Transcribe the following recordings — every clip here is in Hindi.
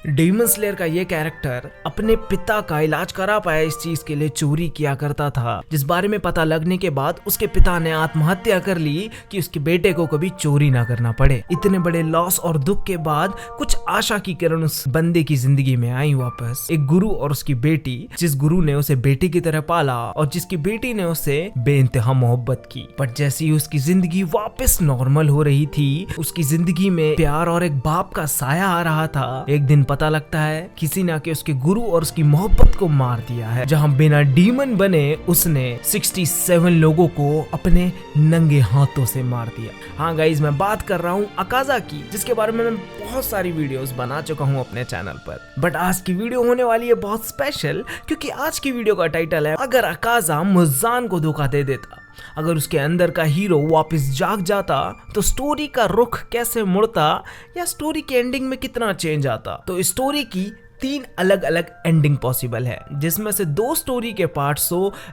डीमन स्लेयर का ये कैरेक्टर अपने पिता का इलाज करा पाया इस चीज के लिए चोरी किया करता था, जिस बारे में पता लगने के बाद उसके पिता ने आत्महत्या कर ली कि उसके बेटे को कभी चोरी ना करना पड़े। इतने बड़े लॉस और दुख के बाद कुछ आशा की किरण उस बंदे की जिंदगी में आई वापस। एक गुरु और उसकी बेटी, जिस गुरु ने उसे बेटी की तरह पाला और जिसकी बेटी ने उसे बेइंतहा मोहब्बत की। पर जैसे ही उसकी जिंदगी वापस नॉर्मल हो रही थी, उसकी जिंदगी में प्यार और एक बाप का साया आ रहा था, एक दिन पता लगता है किसी ने आके उसके गुरु और उसकी मोहब्बत को मार दिया है। जहां बिना डीमन बने उसने 67 लोगों को अपने नंगे हाथों से मार दिया। हाँ गाइज, मैं बात कर रहा हूँ अकाजा की, जिसके बारे में मैं बहुत सारी वीडियोस बना चुका हूँ अपने चैनल पर। बट आज की वीडियो होने वाली है बहुत स्पेशल, क्योंकि आज की वीडियो का टाइटल है अगर अकाजा मुज़ान को धोखा दे देता। अगर उसके अंदर का हीरो वापस जाग जाता तो स्टोरी का रुख कैसे मुड़ता, या स्टोरी के एंडिंग में कितना चेंज आता। तो स्टोरी की 3 अलग अलग एंडिंग पॉसिबल है, जिसमें से 2 स्टोरी के पार्ट्स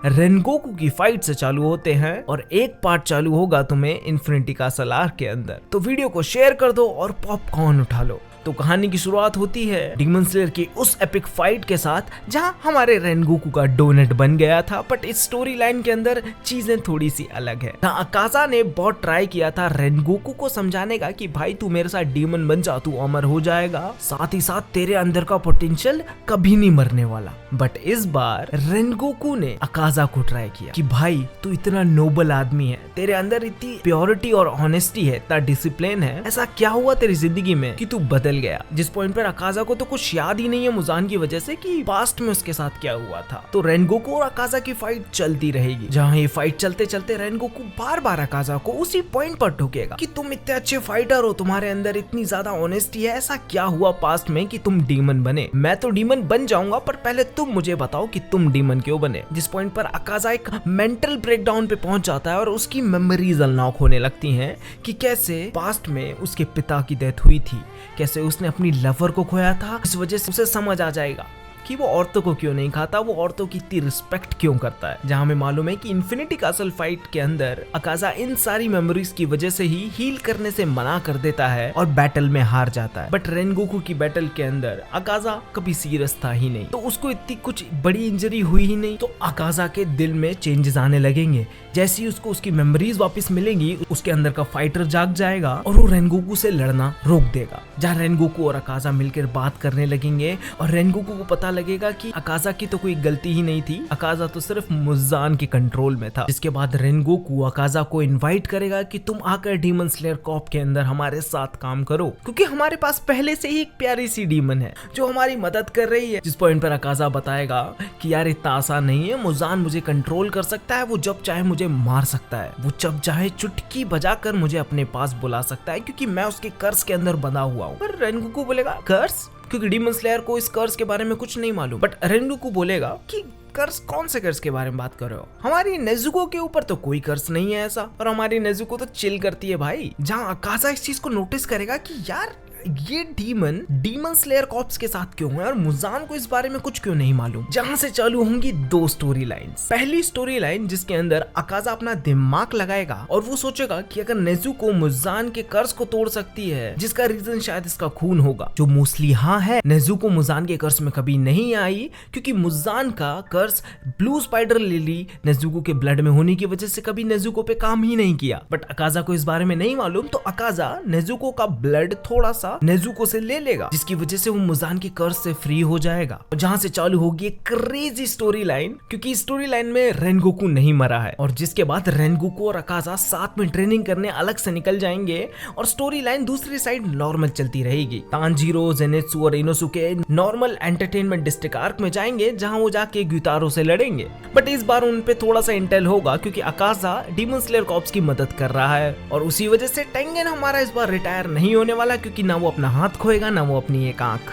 रेनगोकू की फाइट से चालू होते हैं और एक पार्ट चालू होगा तुम्हें इन्फिनिटी कासल आर्क के अंदर। तो वीडियो को शेयर कर दो और पॉपकॉर्न उठा लो। तो कहानी की शुरुआत होती है डीमन स्लेयर की उस एपिक फाइट के साथ, जहां हमारे रेनगोकू का डोनेट बन गया था। बट इस स्टोरी लाइन के अंदर चीजें थोड़ी सी अलग है। अकाजा ने बहुत ट्राई किया था रेनगोकू को समझाने का कि भाई तू मेरे साथ डीमन बन जा, तू अमर हो जाएगा, साथ ही साथ तेरे अंदर का पोटेंशियल कभी नहीं मरने वाला। बट इस बार रेनगोकू ने अकाजा को ट्राई किया कि भाई तू इतना नोबल आदमी है, तेरे अंदर इतनी प्योरिटी और ऑनेस्टी है, इतना डिसिप्लिन है, ऐसा क्या हुआ तेरी जिंदगी में कि तू बदल गया। जिस पॉइंट पर अकाजा को तो कुछ याद ही नहीं है मुज़ान की वजह से कि पास्ट में उसके साथ क्या हुआ था। तो रेनगोकू और अकाजा की फाइट चलती रहेगी। जहां ये फाइट चलते चलते रेनगोकू बार बार अकाजा को उसी पॉइंट पर ठोकेगा कि तुम इतने अच्छे फाइटर हो, तुम्हारे अंदर इतनी ज्यादा ऑनेस्टी है, ऐसा क्या हुआ पास्ट में कि तुम डीमन बने। मैं तो डीमन बन जाऊंगा, पर पहले तुम मुझे बताओ कि तुम डीमन क्यों बने। जिस पॉइंट पर अकाजा एक मेंटल ब्रेकडाउन पे पहुंच जाता है और उसकी मेमोरीज अनलॉक होने लगती हैं कि कैसे पास्ट में उसके पिता की डेथ हुई थी, कैसे उसने अपनी लवर को खोया था। इस वजह से उसे समझ आ जाएगा कि वो औरतों को क्यों नहीं खाता, वो औरतों की इतनी रिस्पेक्ट क्यों करता है। जहां हमें मालूम है कि इन्फिनिटी कासल फाइट के अंदर अकाजा इन सारी मेमोरीज की वजह से ही हील करने से मना कर देता है और बैटल में हार जाता है। बट रेनगोकू की बैटल के अंदर अकाजा कभी सीरियस था ही नहीं, तो उसको इतनी कुछ बड़ी इंजरी हुई ही नहीं। तो अकाजा के दिल में चेंजेस आने लगेंगे। जैसे ही उसको उसकी मेमोरीज वापस मिलेंगी, उसके अंदर का फाइटर जाग जाएगा और वो रेनगोकू से लड़ना रोक देगा। जहाँ रेनगोकू और अकाजा मिलकर बात करने लगेंगे और रेनगोकू को पता लगेगा कि अकाजा की तो कोई गलती ही नहीं थी, अकाजा तो सिर्फ मुज़ान के कंट्रोल में था। इसके बाद रेनगोकू अकाजा को इनवाइट करेगा कि तुम आकर डीमन स्लेयर कॉर्प के अंदर हमारे साथ काम करो, क्योंकि हमारे पास पहले से ही एक प्यारी सी डीमन है जो हमारी मदद कर रही है। जिस पॉइंट पर अकाजा बताएगा कि यार इतना आसान नहीं है, मुज़ान मुझे कंट्रोल कर सकता है, वो जब चाहे मुझे मार सकता है, वो जब चाहे चुटकी बजाकर मुझे अपने पास बुला सकता है, क्योंकि मैं उसके कर्स के अंदर बंधा हुआ हूँ। पर रेनगोकू बोलेगा कर्स, क्योंकि डीमन स्लेयर को इस कर्स के बारे में कुछ नहीं मालूम। बट रेनगोकू बोलेगा कि कर्स, कौन से कर्स के बारे में बात कर रहे हो, हमारी नेजुको के ऊपर तो कोई कर्स नहीं है ऐसा, और हमारी नेजुको तो चिल करती है भाई। जहाँ अकाजा इस चीज को नोटिस करेगा कि यार ये डीमन स्लेयर कॉर्प्स के साथ क्यों है और मुज़ान को इस बारे में कुछ क्यों नहीं मालूम। जहां से चालू होंगी 2 स्टोरी लाइन्स। पहली स्टोरी लाइन जिसके अंदर अकाजा अपना दिमाग लगाएगा और वो सोचेगा कि अगर नेजुको मुज़ान के कर्स को तोड़ सकती है, जिसका रीजन शायद इसका खून होगा, जो मोस्टली हाँ है। नेजुको मुज़ान के कर्स में कभी नहीं आई, क्योंकि मुज़ान का कर्स ब्लू स्पाइडर लिली नेजुको के ब्लड में होने की वजह से कभी नेजुको पे काम ही नहीं किया। बट अकाजा को इस बारे में नहीं मालूम, तो अकाजा नेजुको का ब्लड थोड़ा सा नेजुको से ले लेगा, जिसकी वजह से वो मुज़ान के कर्स से फ्री हो जाएगा। जहां से चालू होगी एक क्रेजी स्टोरी लाइन, क्योंकि स्टोरी लाइन में रेनगोकू नहीं मरा है, और जिसके बाद रेनगोकू और अकाजा साथ में ट्रेनिंग करने अलग से निकल जाएंगे और स्टोरी लाइन दूसरी साइड नॉर्मल चलती रहेगी। तांजीरो, जेनेत्सु और Inosuke normal entertainment district arc में जाएंगे, जहां वो जाके ग्युतारो से लड़ेंगे। बट इस बार उन पे थोड़ा सा इंटेल होगा, क्योंकि अकाजा डीमन स्लेयर कॉर्प्स की मदद कर रहा है, और उसी वजह से टेंगेन हमारा इस बार रिटायर नहीं होने वाला, क्योंकि ना वो अपना हाथ खोएगा, ना वो अपनी एक आंख।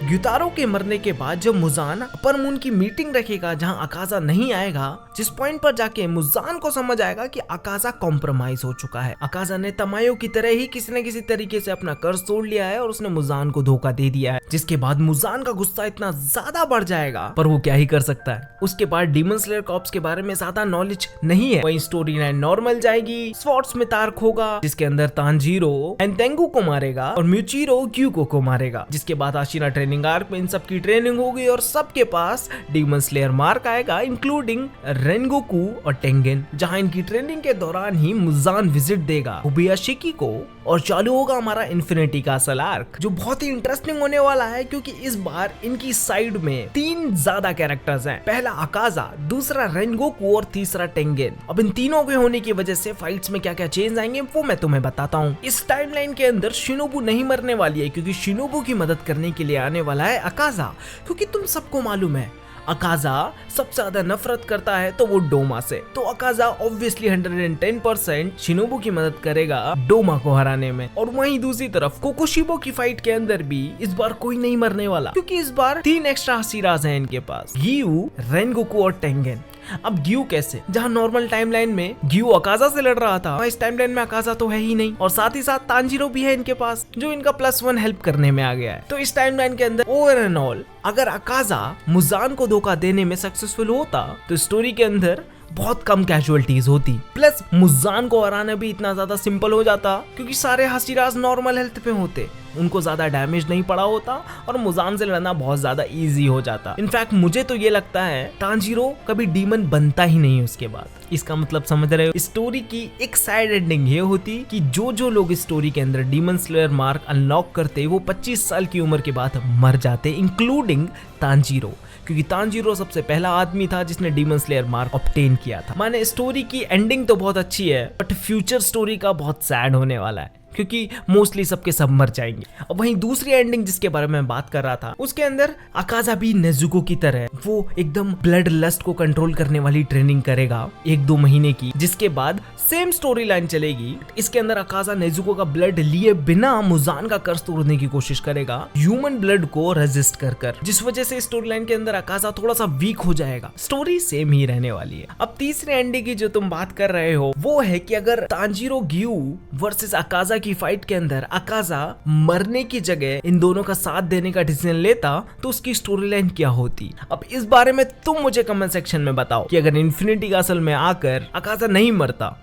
ग्युतारो के मरने के बाद जब मुजान अपर मून की मीटिंग रखेगा जहां अकाजा नहीं आएगा, जिस पॉइंट पर जाके मुजान को समझ आएगा कि अकाजा कॉम्प्रोमाइज हो चुका है। अकाजा ने तमायो की तरह ही किसी न किसी तरीके से अपना कर्ज तोड़ लिया है और उसने मुजान को धोखा दे दिया है, जिसके बाद मुजान का गुस्सा इतना ज्यादा बढ़ जाएगा, पर वो क्या ही कर सकता है। उसके बाद डीमन स्लेयर कॉर्प्स के बारे में ज्यादा नॉलेज नहीं है। वहीं स्टोरी लाइन नॉर्मल जाएगी। स्वॉर्ड्समिथ आर्क होगा जिसके अंदर तांजीरो एंतेंगु को मारेगा और म्यूचिरो ग्यूको को मारेगा, जिसके बाद आशिरा ट्रेनिंग आर्क में इन सब की ट्रेनिंग होगी और सबके पास डीमन स्लेयर मार्क आएगा, इंक्लूडिंग रेनगोकू और टेंगेन, जहां इनकी ट्रेनिंग के दौरान ही मुजान विजिट देगा कोबायाशी को और चालू होगा हमारा इन्फिनिटी का असल आर्क, जो बहुत ही इंटरेस्टिंग होने वाला है क्योंकि इस बार इनकी साइड में 3 ज्यादा कैरेक्टर्स हैं। पहला अकाजा, दूसरा रेनगोकू और तीसरा टेंगेन। अब इन तीनों के होने की वजह से फाइट्स में क्या क्या चेंज आएंगे वो मैं तुम्हें बताता हूँ। इस टाइमलाइन के अंदर शिनोबू नहीं मरने वाली है क्योंकि शिनोबू की मदद करने के लिए आने वाला है अकाजा, क्योंकि तुम सबको मालूम है अकाजा सबसे ज्यादा नफरत करता है तो वो डोमा से, तो अकाजा ऑब्वियसली 110% शिनोबू की मदद करेगा डोमा को हराने में। और वहीं दूसरी तरफ कोकोशिबो की फाइट के अंदर भी इस बार कोई नहीं मरने वाला क्योंकि इस बार 3 एक्स्ट्रा हसीराज हैं इनके पास, गियू, रेनगोकू और टेंगेन। अब गियू कैसे, जहां नॉर्मल टाइमलाइन में गियू अकाजा से लड़ रहा था, इस टाइमलाइन में अकाजा तो है ही नहीं और साथ ही साथ तांजीरो भी है इनके पास जो इनका +1 हेल्प करने में आ गया है। तो इस टाइमलाइन के अंदर ओवर एंड ऑल अगर अकाजा मुजान को धोखा देने में सक्सेसफुल होता तो स्टोरी के अंदर बहुत कम कैजुअलिटीज होती, प्लस मुजान को हराना भी इतना ज्यादा सिंपल हो जाता क्योंकि सारे हसीराज नॉर्मल हेल्थ पे होते, उनको ज्यादा डैमेज नहीं पड़ा होता और मुजान से लड़ना बहुत ज्यादा इजी हो जाता। इनफैक्ट मुझे तो ये लगता है तांजीरो कभी डीमन बनता ही नहीं उसके बाद। इसका मतलब समझ रहे हो, स्टोरी की एक साइड एंडिंग ये होती कि जो लोग स्टोरी के अंदर डीमन स्लेयर मार्क अनलॉक करते वो 25 साल की उम्र के बाद मर जाते, इंक्लूडिंग तांजीरो, क्योंकि तांजीरो सबसे पहला आदमी था जिसने डीमन स्लेयर मार्क ऑब्टेन किया था। माने स्टोरी की एंडिंग तो बहुत अच्छी है बट फ्यूचर स्टोरी का बहुत सैड होने वाला है क्योंकि मोस्टली सबके सब मर जाएंगे। अब वहीं दूसरी एंडिंग जिसके बारे में बात कर रहा था उसके अंदर अकाजा भी नेजुको की तरह वो एकदम ब्लड लस्ट को कंट्रोल करने वाली ट्रेनिंग करेगा 1-2 महीने की, जिसके बाद सेम स्टोरी लाइन चलेगी। इसके अंदर अकाजा नेजुको का ब्लड लिए बिना मुजान का कर्ज तोड़ने की कोशिश करेगा ह्यूमन ब्लड को रेजिस्ट कर, जिस वजह से स्टोरी लाइन के अंदर अकाजा थोड़ा सा वीक हो जाएगा। स्टोरी सेम ही रहने वाली है। अब तीसरी एंडिंग की जो तुम बात कर रहे हो वो है कि अगर तांजीरो गियू वर्सेस अकाजा की फाइट के अंदर अकाजा मरने की जगह इन दोनों का साथ देने का डिसीजन लेता तो उसकी स्टोरी लाइन क्या होती। अब इस बारे में तुम मुझे कमेंट सेक्शन में बताओ कि अगर इन्फिनिटी का असल में आकर अकाजा नहीं मरता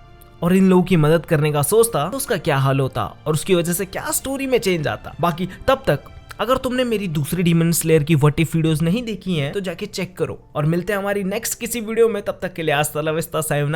और इन लोगों की मदद करने का सोचता तो उसका क्या हाल होता और उसकी वजह से क्या स्टोरी में चेंज आता। बाकी तब तक अगर तुमने मेरी दूसरी डीमन स्लेयर की व्हाट इफ वीडियोस नहीं देखी हैं तो जाके चेक करो और मिलते हैं हमारी नेक्स्ट किसी वीडियो में। तब तक के लिए हasta la vista, sayonara।